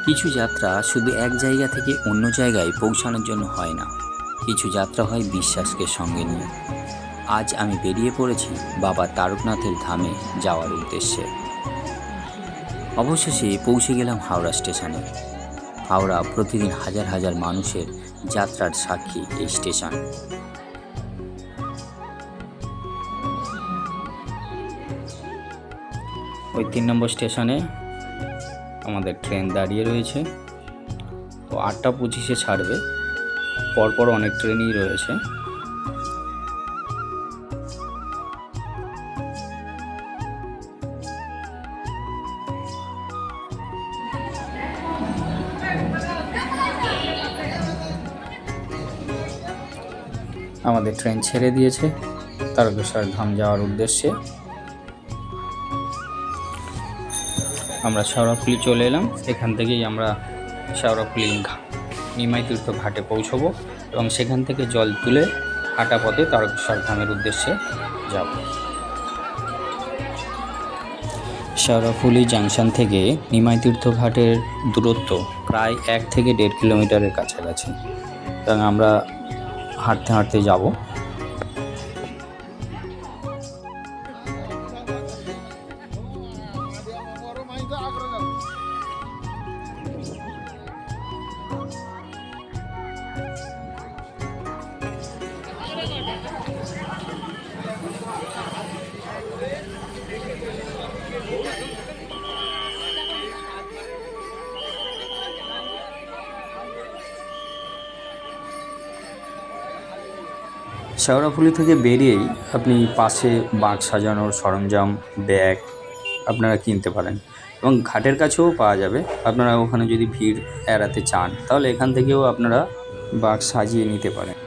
কিছু যাত্রা শুধু এক জায়গা থেকে অন্য জায়গায় পৌঁছানোর জন্য হয় না, কিছু যাত্রা হয় বিশ্বাসকে সঙ্গে নিয়ে। আজ আমি বেরিয়ে পড়েছি বাবা তারকনাথের ধামে যাওয়ার উদ্দেশ্যে। অবশেষে পৌঁছে গেলাম হাওড়া স্টেশনে। হাওড়া প্রতিদিন হাজার হাজার মানুষের যাত্রার সাক্ষী এই স্টেশন। ওই 3 নম্বর স্টেশনে আমাদের ট্রেন দাঁড়িয়ে রয়েছে। তো 8:25-এ ছাড়বে, পরপর অনেক ট্রেনই রয়েছে। আমাদের ট্রেন ছেড়ে দিয়েছে তারকেশ্বর ধাম যাওয়ার উদ্দেশ্যে। আমরা শেওড়াফুলি চলে এলাম। এখান থেকেই আমরা শেওড়াফুলি নিমাই তীর্থ ঘাটে পৌঁছবো এবং সেখান থেকে জল তুলে হাঁটা পথে তারকেশ্বর ধামের উদ্দেশ্যে যাব। শেওড়াফুলি জাংশন থেকে নিমাই তীর্থ ঘাটের দূরত্ব প্রায় 1 থেকে 1.5 কিলোমিটারের কাছাকাছি, এবং আমরা হাঁটতে হাঁটতে যাব। শেওড়াফুলি থেকে বেরিয়েই আপনি পাশে বাঁক সাজানোর সরঞ্জাম, ব্যাগ আপনারা কিনতে পারেন এবং ঘাটের কাছেও পাওয়া যাবে। আপনারা ওখানে যদি ভিড় এড়াতে চান তাহলে এখান থেকেও আপনারা বাঁক সাজিয়ে নিতে পারেন।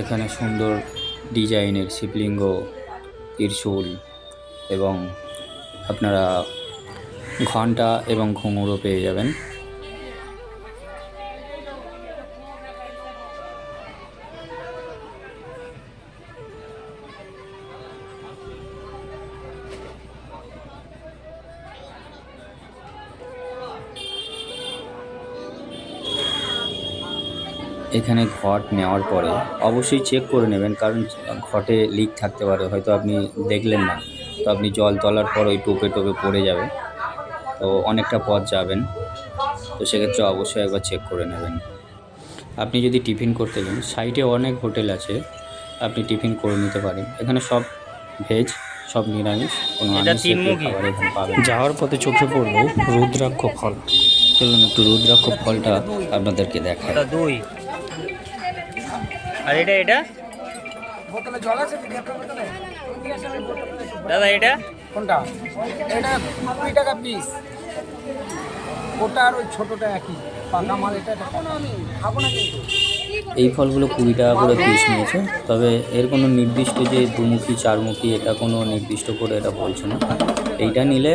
এখানে সুন্দর ডিজাইনের শিবলিঙ্গ, ত্রিশূল এবং আপনারা ঘণ্টা এবং ঘুঙুরও পেয়ে যাবেন। এখানে ঘট নেওয়ার পরে অবশ্যই চেক করে নেবেন, কারণ ঘটে লিক থাকতে পারে, হয়তো আপনি দেখলেন না, তো আপনি জল তোলার পর ওই টোপে টোপে পড়ে যাবে, তো অনেকটা পথ যাবেন, তো সেক্ষেত্রে অবশ্যই একবার চেক করে নেবেন। আপনি যদি টিফিন করতে যান, সাইডে অনেক হোটেল আছে, আপনি টিফিন করে নিতে পারেন। এখানে সব ভেজ, সব নিরামিষ, কোনো আমিষ খাবার এখানে পাবেন। যাওয়ার পথে চোখে পড়লো রুদ্রাক্ষ ফল। চলুন একটু রুদ্রাক্ষ ফলটা আপনাদেরকে দেখায়। আর এটা বোতলে জল আছে দাদা, এটা কোনটা? এটা 20 টাকা পিস, ওটা আর ওই ছোটটা একই পাকা মাল। এটা আমি খাবো না কিন্তু। এই ফলগুলো 20 টাকা করে পিস নিয়েছে, তবে এর কোনো নির্দিষ্ট যে দুমুখী চারমুখী এটা কোনো নির্দিষ্ট করে এটা বলছে না। এইটা নিলে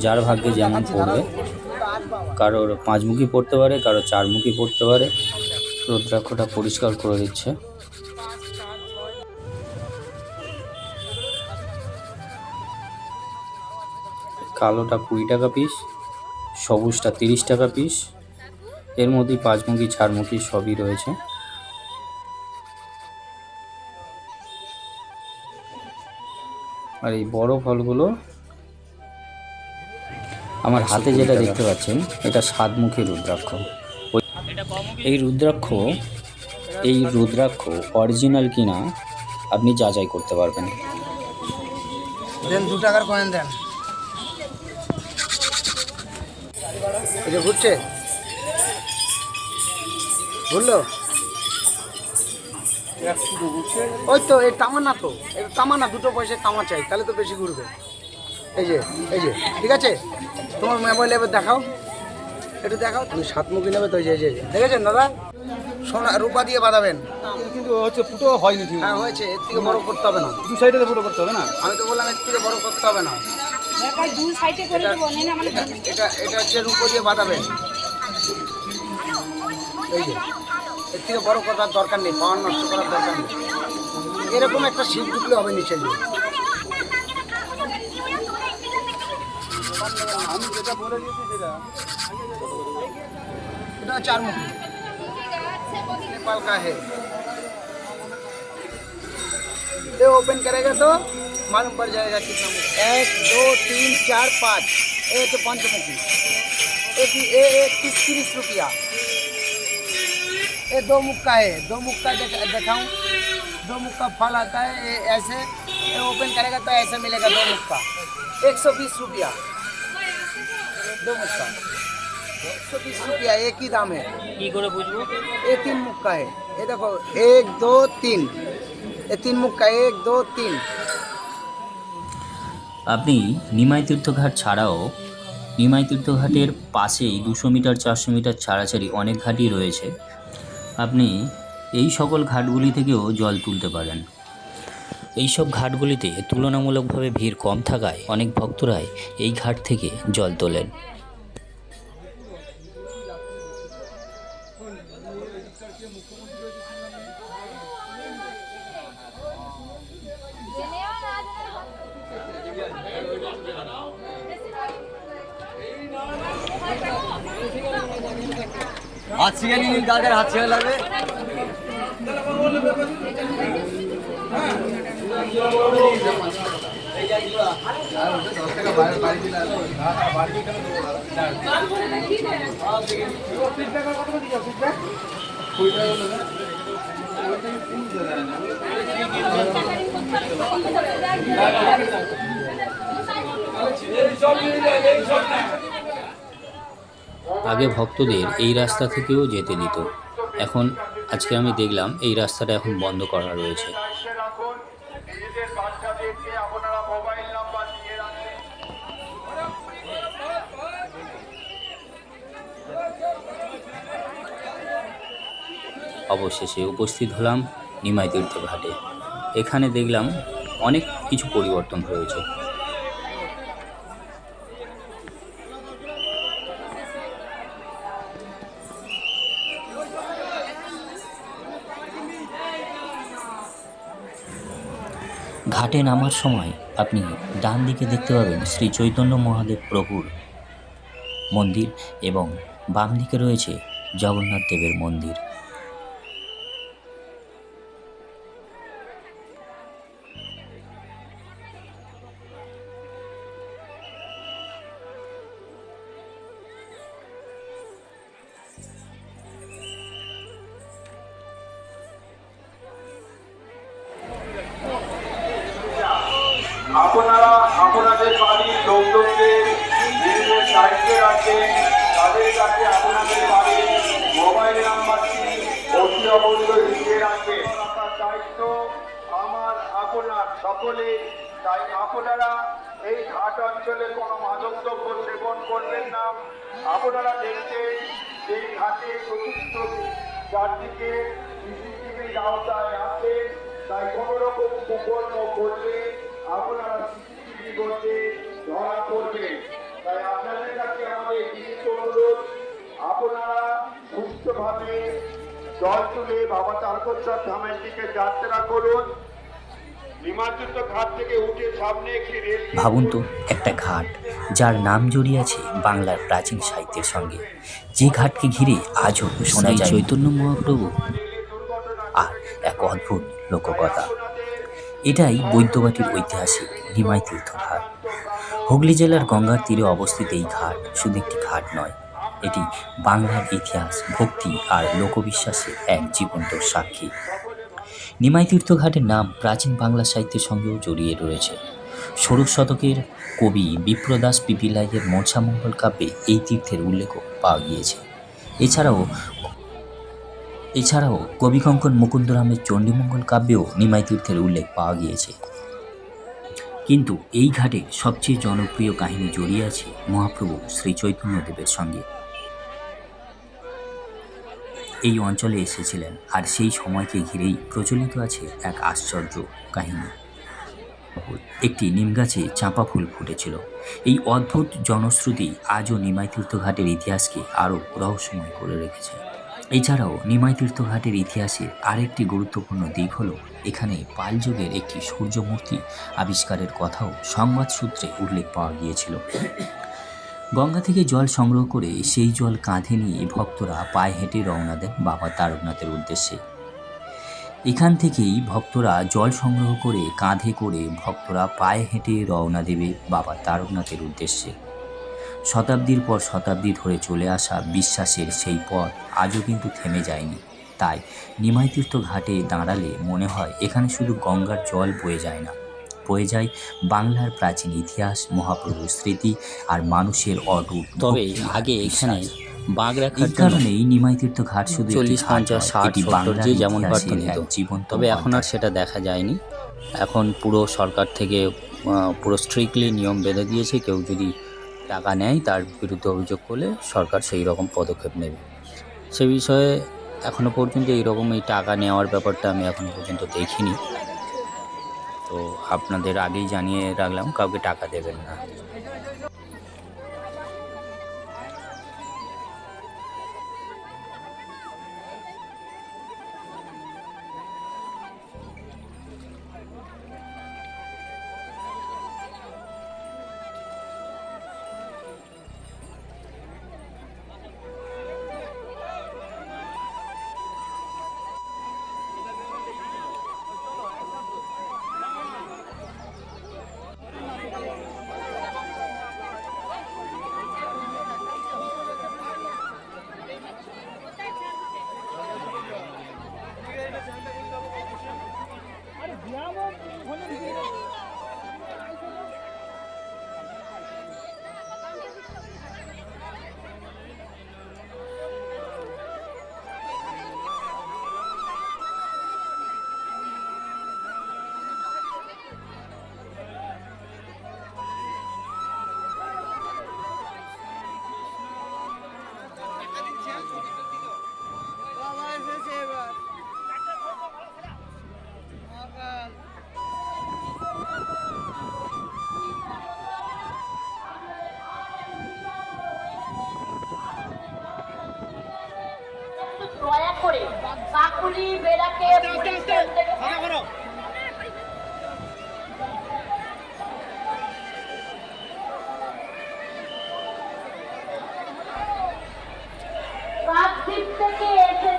যার ভাগ্যে যেমন পড়বে, কারোর 5মুখী পড়তে পারে, কারোর 4মুখী পড়তে পারে। রুদ্রাক্ষটা পরিষ্কার করে দিচ্ছে। কালোটা 20 টাকা পিস, সবুজটা 30 টাকা পিস। এর মধ্যেই 5মুখী 4মুখী সবই রয়েছে। আর এই বড় ফলগুলো আমার হাতে যেটা দেখতে পাচ্ছেন, এটা 7মুখী রুদ্রাক্ষ। এই রুদ্রাক্ষ অরিজিনাল কিনা আপনি যাচাই করতে পারবেন। দেন 2 টাকার কয়েন দেন। এই যে ঘুরছে, ঘুরলো ওই তো, এই তামা না তো, এটা তামা না, 2 পয়সায় তামা চাই, তাহলে তো বেশি ঘুরবে। এই যে ঠিক আছে, তোমার মোবাইল এবার দেখাও, একটু দেখাও। তুমি 7 মুখী নেবে তো, এই যে দেখেছেন দাদা, সোনা রূপা দিয়ে বাঁধাবেন, কিন্তু হচ্ছে ফুটো হয়নি ঠিক। হ্যাঁ হয়েছে, এর থেকে বড় করতে হবে না। 2 সাইডে ফুটো করতে হবে না। আমি তো বললাম এর থেকে বড় করতে হবে না। এটা হচ্ছে রূপো দিয়ে বাঁধাবেন। এই যে এর থেকে বড় করার দরকার নেই, পাওয়ার নষ্ট করার দরকার নেই। এরকম একটা শীত ঢুকলে হবে নিচে দিয়ে। আমি যেটা বলে দিয়েছি সেটা এটা 4 मुखी नेपाल का है। ये ओपन करेगा तो मालूम पड़ जाएगा कितना मुखी। 1 2 3 4 5, ये तो पंचमुखी। एक 30 रुपया। ये 2 मुख का है, 2 मुख का दिखाऊं। 2 मुख का फल आता है, ये ऐसे, ये ओपन करेगा तो ऐसे मिलेगा 2 मुख का, 120 रुपया 2 मुख का। 120 रुपया एक ही दाम है। কি করে বুঝবো? ये 3 मुख का है, ये देखो 1 2 3, ये 3 मुख का 1 2 3। আপনি নিমাই তীর্থঘাট ছাড়াও নিমাই তীর্থঘাটের পাশেই 200 মিটার 400 মিটার ছাড়াছাড়ি অনেক ঘাটই রয়েছে। আপনি এই সকল ঘাটগুলি থেকেও জল তুলতে পারেন। এই সব ঘাটগুলিতে তুলনামূলকভাবে ভিড় কম থাকায় অনেক ভক্তরাই এই ঘাট থেকে জল তোলেন। হাত ছিঁড়ে নিন, কালকে হাত ছিঁড়ে লাগবে। আগে ভক্তদের এই রাস্তা থেকেও যেতে দিত, এখন আজকে আমি দেখলাম এই রাস্তাটা এখন বন্ধ করা রয়েছে। অবশেষে উপস্থিত হলাম নিমাই তীর্থ ঘাটে। এখানে দেখলাম অনেক কিছু পরিবর্তন হয়েছে। ঘাটে নামার সময় আপনি ডান দিকে দেখতে পাবেন শ্রী চৈতন্য মহাদেব প্রভুর মন্দির এবং বাম দিকে রয়েছে জগন্নাথ দেবের মন্দির। আপনারা আপনাদের বাড়ির লোকজনদের নিজেদের দায়িত্বে রাখবেন। তাদের কাছে আপনাদের বাড়ির মোবাইল নাম্বারটি অতি অবশ্যই লিখে রাখবেন। আপনার দায়িত্ব আমার আপনার সকলে। তাই আপনারা এই ঘাট অঞ্চলে কোনো মাদক দ্রব্য সেবন করবেন না। আপনারা দেখছেন এই ঘাটে চতুর্থ চারদিকে সিসিটিভির আওতায় আছে, তাই কোনো রকম কুকর্ম করলে আপনারা সিসিটিভি করতে ধরা পড়বেন। তাই আপনাদের কাছে আমাদের বিনীত অনুরোধ, আপনারা সুস্থভাবে জল তুলে বাবা তারকেশ্বর ধামের দিকে যাত্রা করুন। নিমাতীর্থ ঘাট থেকে উঠে সামনে একটি রেল। ভাবুন তো, একটা ঘাট যার নাম জড়িয়ে আছে বাংলার প্রাচীন সাহিত্যের সঙ্গে, যে ঘাটকে ঘিরে আজও শোনা যায় চৈতন্য মহাপ্রভু আর এক অদ্ভুত লোককথা। এটাই বৈদ্যবাটির ঐতিহাসিক নিমাই তীর্থ ঘাট। হুগলি জেলার গঙ্গার তীরে অবস্থিত এই ঘাট শুধু একটি ঘাট নয়, এটি বাংলার ইতিহাস, ভক্তি আর লোকবিশ্বাসের এক জীবন্ত সাক্ষী। নিমাই তীর্থঘাটের নাম প্রাচীন বাংলা সাহিত্যের সঙ্গেও জড়িয়ে রয়েছে। ষোড়শ শতকের কবি বিপ্রদাস পিপিলাইয়ের মনসামঙ্গল কাব্যে এই তীর্থের উল্লেখও পাওয়া গিয়েছে। এছাড়াও কবিকঙ্কন মুকুন্দরামের চণ্ডীমঙ্গল কাব্যেও নিমাই তীর্থের উল্লেখ পাওয়া গিয়েছে। কিন্তু এই ঘাটে সবচেয়ে জনপ্রিয় কাহিনী জড়িয়ে আছে মহাপ্রভু শ্রী চৈতন্যদেবের সঙ্গে। এই অঞ্চলে এসেছিলেন, আর সেই সময়কে ঘিরেই প্রচলিত আছে এক আশ্চর্য কাহিনী। একটি নিমগাছে চাঁপা ফুল ফুটেছিল। এই অদ্ভুত জনশ্রুতি আজও নিমাই তীর্থঘাটের ইতিহাসকে আরও রহস্যময় করে রেখেছে। এছাড়াও নিমাই তীর্থঘাটের ইতিহাসের আরেকটি গুরুত্বপূর্ণ দিক হলো এখানে পাল যুগের একটি সূর্যমূর্তি আবিষ্কারের কথাও সংবাদ সূত্রে উল্লেখ পাওয়া গিয়েছিল। গঙ্গা থেকে জল সংগ্রহ করে সেই জল কাঁধে নিয়ে ভক্তরা পায়ে হেঁটে রওনা দেন বাবা তারকনাথের উদ্দেশ্যে। এখান থেকেই ভক্তরা জল সংগ্রহ করে কাঁধে করে ভক্তরা পায়ে হেঁটে রওনা দেবে বাবা তারকনাথের উদ্দেশ্যে। শতাব্দীর পর শতাব্দী ধরে চলে আসা বিশ্বাসের সেই পথ আজও কিন্তু থেমে যায়নি। তাই নিমাই তীর্থ ঘাটে দাঁড়ালে মনে হয় এখানে শুধু গঙ্গার জল বয়ে যায় না, বয়ে যায় বাংলার প্রাচীন ইতিহাস, মহাপ্রভুর স্মৃতি আর মানুষের অটুট। তবে আগে এখানে বাঘ রাখার এই কারণেই নিমাই তীর্থ ঘাট শুধু 40, 50, 60, 70 যে যেমন পারত নিত। জীবন। তবে এখন আর সেটা দেখা যায়নি। এখন পুরো সরকার থেকে পুরো স্ট্রিক্টলি নিয়ম বেঁধে দিয়েছে, কেউ যদি টাকা নেয় তার বিরুদ্ধে অভিযোগ করলে সরকার সেই রকম পদক্ষেপ নেবে। সে বিষয়ে এখনও পর্যন্ত এইরকম এই টাকা নেওয়ার ব্যাপারটা আমি এখনও পর্যন্ত দেখিনি। তো আপনাদের আগেই জানিয়ে রাখলাম, কাউকে টাকা দেবেন না। দয়া করে কাকুলি বেড়াকে কাকদ্বীপ থেকে এসে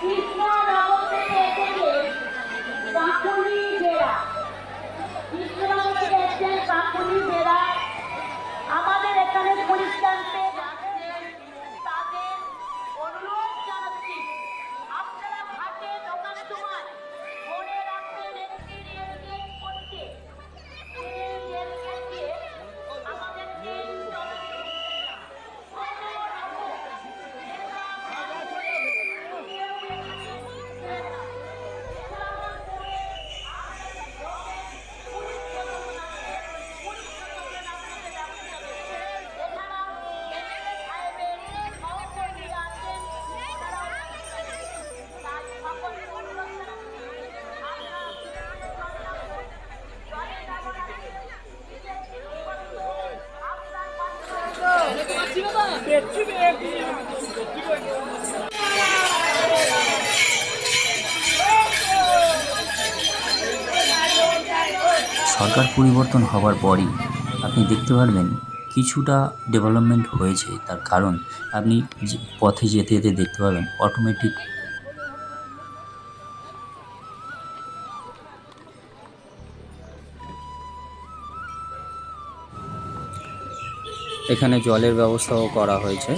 কৃষ্ণনগর থেকে এসেছে কাকুলি বেড়া। কৃষ্ণনগর থেকে এসেছেন কাকুলি বেড়া। আমাদের এখানে পুলিশ ক্যাম্পে তাদের অনুরোধ জানাচ্ছি, আপনারা ঘাটে ঢোকার সময় মনে রাখবেন একটি রেলগেট করতে। এই রেলগেট দিয়ে আমাদের ট্রেন চলাচল সরকার পরিবর্তন হওয়ার পরই আপনি দেখতে পারবেন কিছুটা ডেভেলপমেন্ট হয়েছে। তার কারণ আপনি পথে যেতে যেতে দেখতে পাবেন অটোমেটিক এখানে জলের ব্যবস্থাও করা হয়েছে।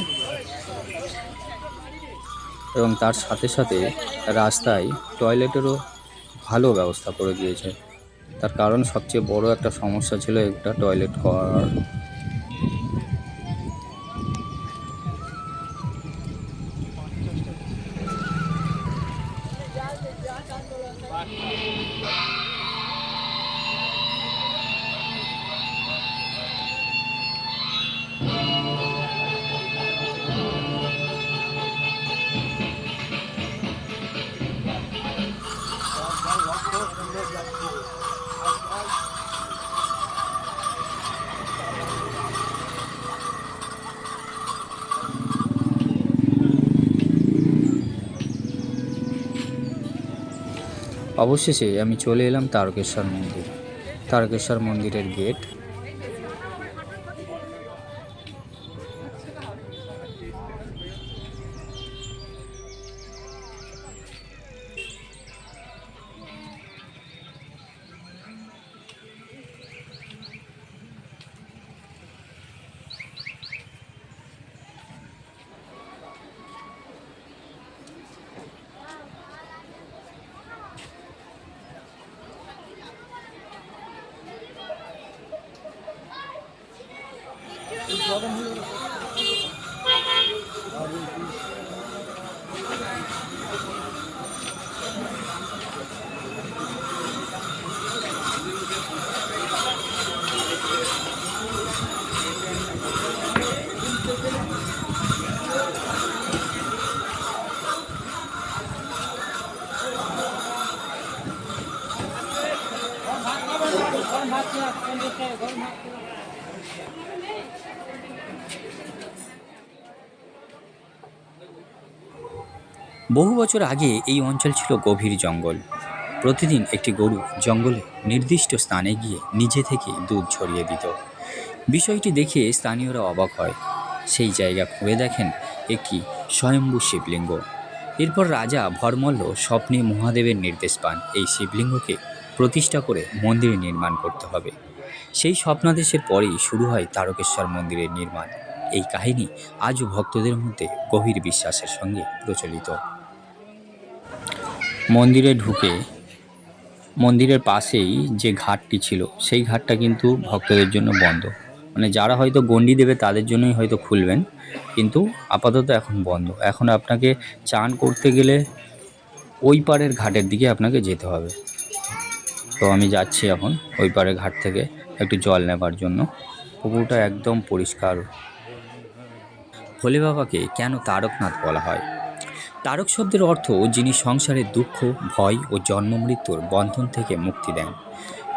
এবং তার সাথে সাথে রাস্তায় টয়লেটেরও ভালো ব্যবস্থা করে দিয়েছে। তার কারণ সবচেয়ে বড় একটা সমস্যা ছিল একটা টয়লেট হওয়ার। অবশেষে আমি চলে এলাম তারকেশ্বর মন্দির। তারকেশ্বর মন্দিরের গেট। বহু বছর আগে এই অঞ্চল ছিল গভীর জঙ্গল। প্রতিদিন একটি গরু জঙ্গলে নির্দিষ্ট স্থানে গিয়ে নিজে থেকে দুধ ছড়িয়ে দিত। বিষয়টি দেখে স্থানীয়রা অবাক হয়। সেই জায়গা খুঁড়ে দেখেন একটি স্বয়ম্ভূ শিবলিঙ্গ। এরপর রাজা ভরমল্ল স্বপ্নে মহাদেবের নির্দেশ পান এই শিবলিঙ্গকে প্রতিষ্ঠা করে মন্দির নির্মাণ করতে হবে। সেই স্বপ্নাদেশের পরেই শুরু হয় তারকেশ্বর মন্দিরের নির্মাণ। এই কাহিনী আজও ভক্তদের মধ্যে গভীর বিশ্বাসের সঙ্গে প্রচলিত। মন্দিরে ঢুকে মন্দিরের পাশেই যে ঘাটটি ছিল সেই ঘাটটা কিন্তু ভক্তদের জন্য বন্ধ। মানে যারা হয়তো গণ্ডি দেবে তাদের জন্যই হয়তো খুলবেন, কিন্তু আপাতত এখন বন্ধ। এখন আপনাকে চান করতে গেলে ওই পারের ঘাটের দিকে আপনাকে যেতে হবে। তো আমি যাচ্ছি এখন ওই পারের ঘাট থেকে একটু জল নেবার জন্য। পুকুরটা একদম পরিষ্কার। ভোলে বাবাকে কেন তারকনাথ বলা হয়? তারক শব্দের অর্থ যিনি সংসারের দুঃখ, ভয় ও জন্ম মৃত্যুর বন্ধন থেকে মুক্তি দেন।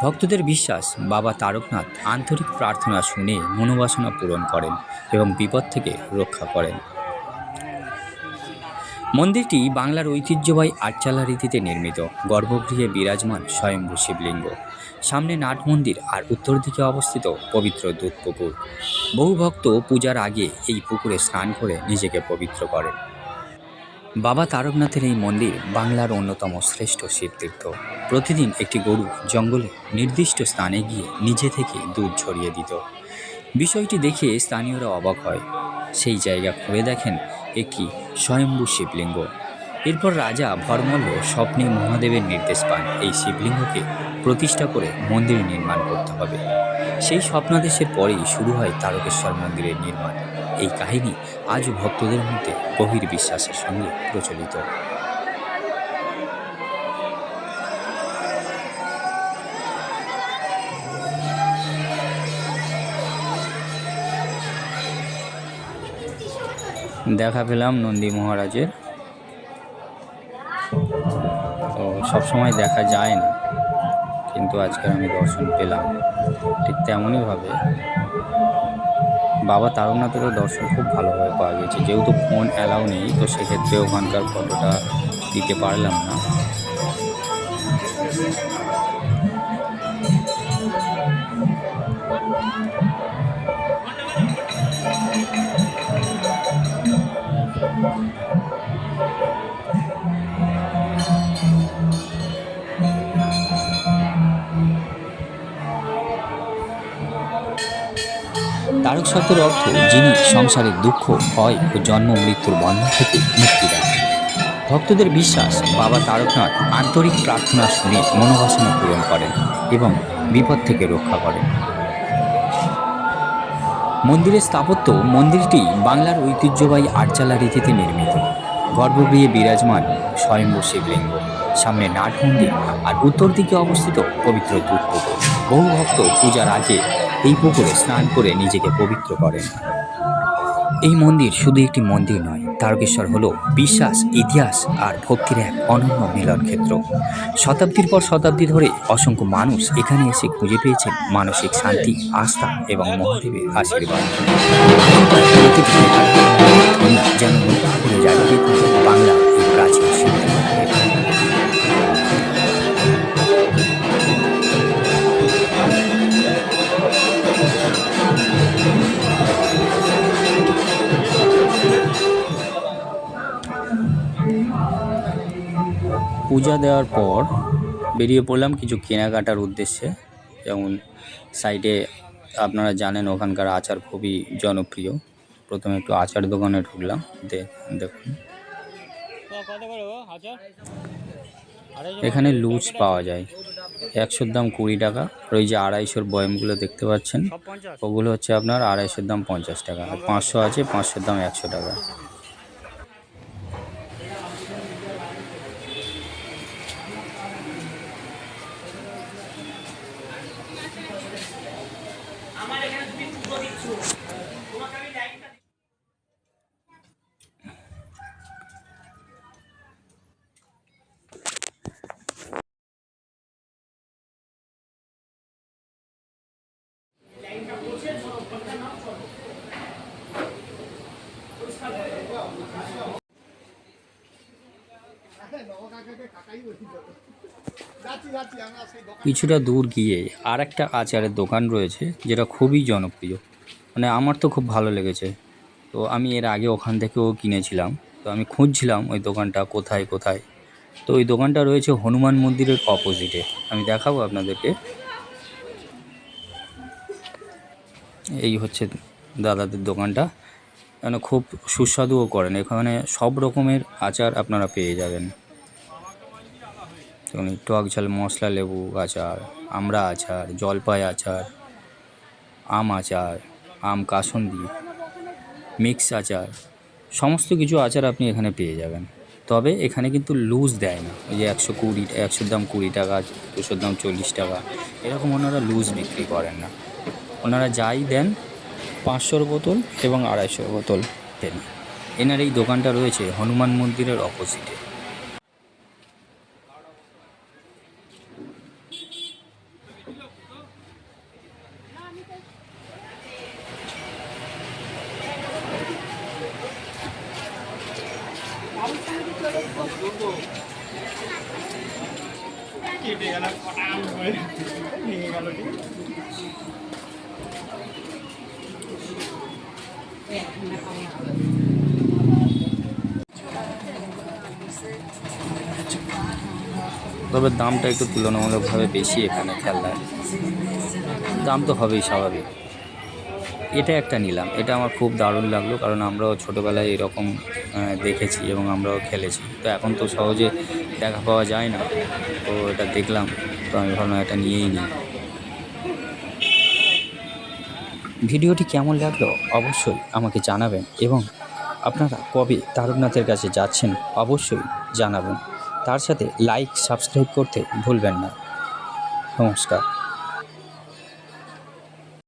ভক্তদের বিশ্বাস বাবা তারকনাথ আন্তরিক প্রার্থনা শুনে মনোবাসনা পূরণ করেন এবং বিপদ থেকে রক্ষা করেন। মন্দিরটি বাংলার ঐতিহ্যবাহী আটচালা রীতিতে নির্মিত। গর্ভগৃহে বিরাজমান স্বয়ম্ভূ শিবলিঙ্গ, সামনে নাট মন্দির আর উত্তর দিকে অবস্থিত পবিত্র দুধ পুকুর। বহু ভক্ত পূজার আগে এই পুকুরে স্নান করে নিজেকে পবিত্র করেন। বাবা তারকনাথের এই মন্দির বাংলার অন্যতম শ্রেষ্ঠ শিবতীর্থ। প্রতিদিন একটি গরু জঙ্গলে নির্দিষ্ট স্থানে গিয়ে নিজে থেকে দুধ ছড়িয়ে দিত। বিষয়টি দেখে স্থানীয়রা অবাক হয়। সেই জায়গা খুঁড়ে দেখেন একটি স্বয়ম্ভূ শিবলিঙ্গ। এরপর রাজা ভরমল্ল স্বপ্নে মহাদেবের নির্দেশ পান এই শিবলিঙ্গকে প্রতিষ্ঠা করে মন্দির নির্মাণ করতে হবে। সেই স্বপ্নাদেশের পরেই শুরু হয় তারকেশ্বর মন্দিরের নির্মাণ। এই কাহিনী আজও ভক্তদের মধ্যে গভীর বিশ্বাসের সঙ্গে প্রচলিত। দেখা পেলাম নন্দী মহারাজের। তো সবসময় দেখা যায় না, কিন্তু আজকে আমি দর্শন পেলাম। ঠিক তেমনইভাবে বাবা তারকনাথেরও দর্শন খুব ভালোভাবে পাওয়া গেছে। যেহেতু ফোন অ্যালাউ নেই, তো সেক্ষেত্রে ওখানকার ফটোটা দিতে পারলাম না। তারক শব্দের অর্থ যিনি সংসারের দুঃখ, ভয় ও জন্ম মৃত্যুর বন্ধন থেকে মুক্তি দেন। ভক্তদের বিশ্বাস বাবা তারকনাথ আন্তরিক প্রার্থনা শুনে মনোবাসনা পূরণ করেন এবং বিপদ থেকে রক্ষা করেন। মন্দিরের স্থাপত্য, মন্দিরটি বাংলার ঐতিহ্যবাহী আটচালা রীতিতে নির্মিত। গর্ভগৃহে বিরাজমান স্বয়ম্ভু শিবলিঙ্গ, সামনে নাট মন্দির আর উত্তর দিকে অবস্থিত পবিত্র দুধ পুকুর। বহু ভক্ত পূজার আগে এই পুকুরে স্নান করে নিজেকে পবিত্র করেন। এই মন্দির শুধু একটি মন্দির নয়, তারকেশ্বর হলো বিশ্বাস, ইতিহাস আর ভক্তির এক অনন্য মিলন ক্ষেত্র। শতাব্দীর পর শতাব্দী ধরে অসংখ্য মানুষ এখানে এসে খুঁজে পেয়েছেন মানসিক শান্তি, আস্থা এবং মহাদেবের আশীর্বাদ। যেন ঘুরে যাচ্ছে বাংলার এই প্রাচীন শিল্প। পূজা দেওয়ার পর বেরিয়ে পড়লাম কিছু কেনাকাটার উদ্দেশ্যে। যেমন সাইডে আপনারা জানেন ওখানকার আচার খুবই জনপ্রিয়। প্রথমে একটু আচার দোকানে ঢুকলাম। দেখুন এখানে লুজ পাওয়া যায়, 100-র দাম 20 টাকা। আর ওই যে 250-র বয়ামগুলো দেখতে পাচ্ছেন, ওগুলো হচ্ছে আপনার 250-র দাম 50 টাকা। আর 500 আছে, 500-র দাম 100 টাকা। কিছুটা দূর গিয়ে আর একটা আচারের দোকান রয়েছে যেটা খুবই জনপ্রিয়, মানে আমার তো খুব ভালো লেগেছে। তো আমি এর আগে ওখান থেকেও কিনেছিলাম। তো আমি খুঁজছিলাম ওই দোকানটা কোথায় কোথায়। তো ওই দোকানটা রয়েছে হনুমান মন্দিরের অপোজিটে। আমি দেখাবো আপনাদেরকে। এই হচ্ছে দাদাদের দোকানটা, মানে খুব সুস্বাদুও করেন। এখানে সব রকমের আচার আপনারা পেয়ে যাবেন। যেমন টক ঝাল মশলা লেবু আচার, আমড়া আচার, জলপাই আচার, আম আচার, আম কাসুন্দি, মিক্স আচার, সমস্ত কিছু আচার আপনি এখানে পেয়ে যাবেন। তবে এখানে কিন্তু লুজ দেয় না। ওই যে 100-র দাম 20 টাকা, 200-র দাম 40 টাকা, এরকম ওনারা লুজ বিক্রি করেন না। ওনারা যাই দেন 500-র বোতল এবং 250-র বোতল দেন। এনার এই দোকানটা রয়েছে হনুমান মন্দিরের অপোজিটে। তবে দামটা একটু তুলনামূলকভাবে বেশি এখানে খেলনার দাম তো হবেই স্বাভাবিক। এটা একটা নিলাম, এটা আমার খুব দারুণ লাগলো, কারণ আমরাও ছোটোবেলায় এরকম দেখেছি এবং আমরাও খেলেছি। তো এখন তো সহজে দেখা পাওয়া যায় না, তো এটা দেখলাম, তো আমি ভাবলাম এটা নিয়েই নিই। ভিডিওটি কেমন লাগলো অবশ্যই আমাকে জানাবেন, এবং আপনারা কবে তারকনাথের কাছে যাচ্ছেন অবশ্যই জানাবেন। তার সাথে লাইক, সাবস্ক্রাইব করতে ভুলবেন না। নমস্কার।